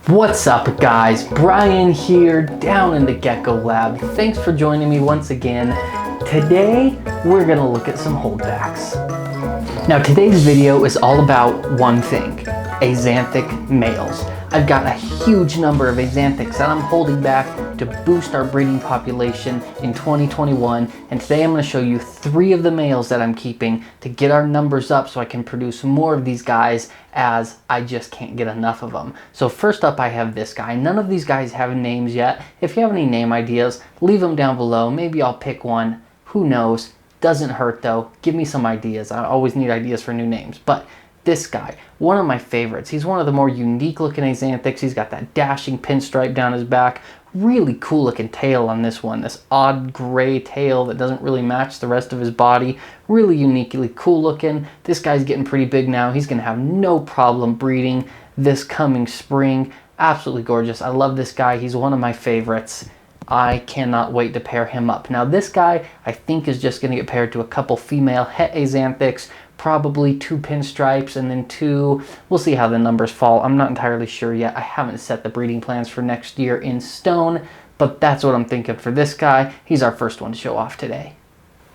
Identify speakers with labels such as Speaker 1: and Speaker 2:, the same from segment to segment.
Speaker 1: What's up guys, Brian here down in the Gecko Lab. Thanks for joining me once again. Today we're gonna look at some holdbacks. Now today's video is all about one thing, Axanthic males. I've got a huge number of Axanthics that I'm holding back to boost our breeding population in 2021, and today I'm going to show you 3 of the males that I'm keeping to get our numbers up so I can produce more of these guys, as I just can't get enough of them. So first up I have this guy. None of these guys have names yet. If you have any name ideas, leave them down below. Maybe I'll pick one. Who knows? Doesn't hurt though. Give me some ideas. I always need ideas for new names. But this guy, one of my favorites. He's one of the more unique looking Axanthics. He's got that dashing pinstripe down his back. Really cool looking tail on this one. This odd gray tail that doesn't really match the rest of his body. Really uniquely cool looking. This guy's getting pretty big now. He's gonna have no problem breeding this coming spring. Absolutely gorgeous. I love this guy. He's one of my favorites. I cannot wait to pair him up. Now this guy I think is just gonna get paired to a couple female het Axanthics. Probably 2 pinstripes and then 2, we'll see how the numbers fall. I'm not entirely sure yet. I haven't set the breeding plans for next year in stone, but that's what I'm thinking for this guy. He's our first one to show off today.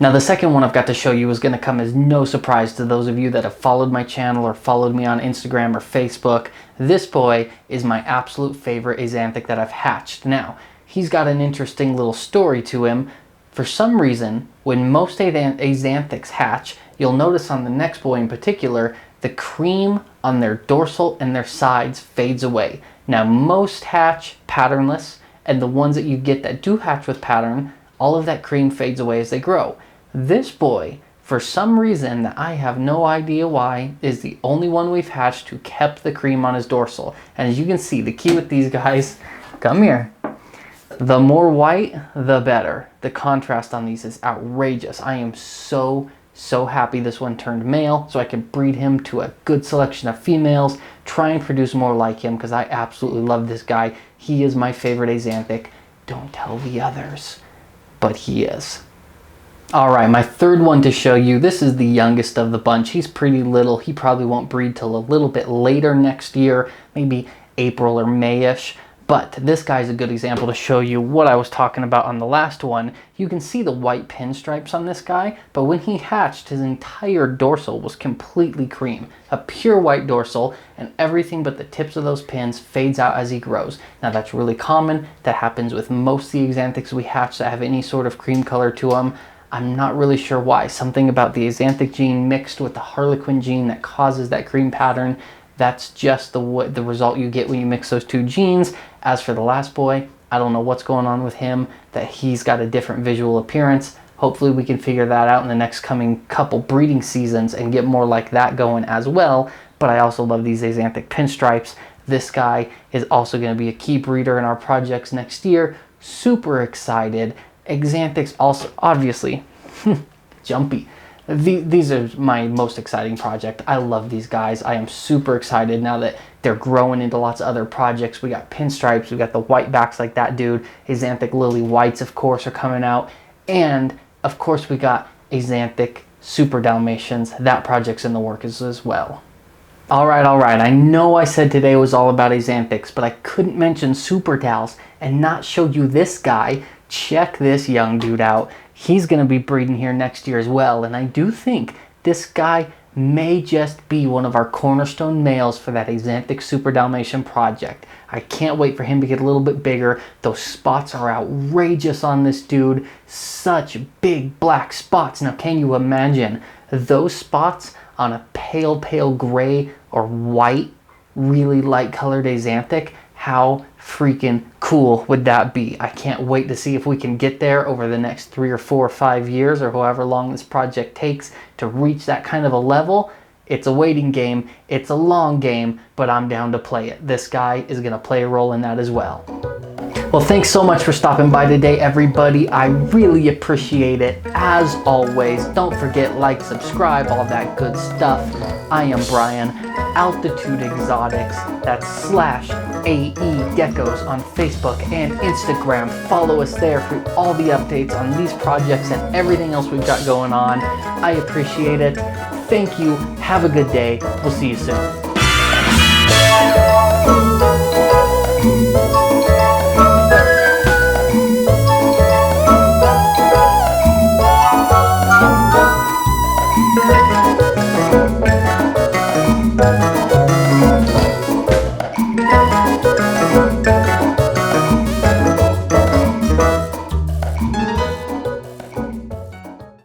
Speaker 1: Now the second one I've got to show you is going to come as no surprise to those of you that have followed my channel or followed me on Instagram or Facebook. This boy is my absolute favorite Axanthic that I've hatched. Now, he's got an interesting little story to him. For some reason, when most Axanthics hatch, you'll notice on the next boy in particular, the cream on their dorsal and their sides fades away. Now most hatch patternless, and the ones that you get that do hatch with pattern, all of that cream fades away as they grow. This boy, for some reason that I have no idea why, is the only one we've hatched who kept the cream on his dorsal. And as you can see, the key with these guys, come here. The more white, the better. The contrast on these is outrageous. I am so happy this one turned male so I can breed him to a good selection of females, try and produce more like him because I absolutely love this guy. He is my favorite Axanthic. Don't tell the others, but he is. Alright, my third one to show you, this is the youngest of the bunch. He's pretty little. He probably won't breed till a little bit later next year, maybe April or May-ish. But this guy's a good example to show you what I was talking about on the last one. You can see the white pinstripes on this guy, but when he hatched, his entire dorsal was completely cream. A pure white dorsal, and everything but the tips of those pins fades out as he grows. Now that's really common. That happens with most of the Axanthics we hatch that have any sort of cream color to them. I'm not really sure why. Something about the Axanthic gene mixed with the Harlequin gene that causes that cream pattern. That's just the result you get when you mix those 2 genes. As for the last boy, I don't know what's going on with him, that he's got a different visual appearance. Hopefully we can figure that out in the next coming couple breeding seasons and get more like that going as well. But I also love these Axanthic pinstripes. This guy is also going to be a key breeder in our projects next year. Super excited. Axanthics also, obviously, jumpy. These are my most exciting project. I love these guys. I am super excited now that they're growing into lots of other projects. We got pinstripes, we got the white backs like that dude. Axanthic lily whites, of course, are coming out. And, of course, we got Axanthic super Dalmatians. That project's in the works as well. Alright, I know I said today was all about Axanthics, but I couldn't mention super Dals and not show you this guy. Check this young dude out. He's going to be breeding here next year as well, and I do think this guy may just be one of our cornerstone males for that Axanthic Super Dalmatian project. I can't wait for him to get a little bit bigger. Those spots are outrageous on this dude. Such big black spots. Now can you imagine those spots on a pale gray or white, really light colored Axanthic? How freaking cool would that be? I can't wait to see if we can get there over the next 3 or 4 or 5 years or however long this project takes to reach that kind of a level. It's a waiting game, it's a long game, but I'm down to play it. This guy is gonna play a role in that as well. Well, thanks so much for stopping by today, everybody. I really appreciate it. As always, don't forget, like, subscribe, all that good stuff. I am Brian, Altitude Exotics. That's /AE Geckos on Facebook and Instagram. Follow us there for all the updates on these projects and everything else we've got going on. I appreciate it. Thank you. Have a good day. We'll see you soon.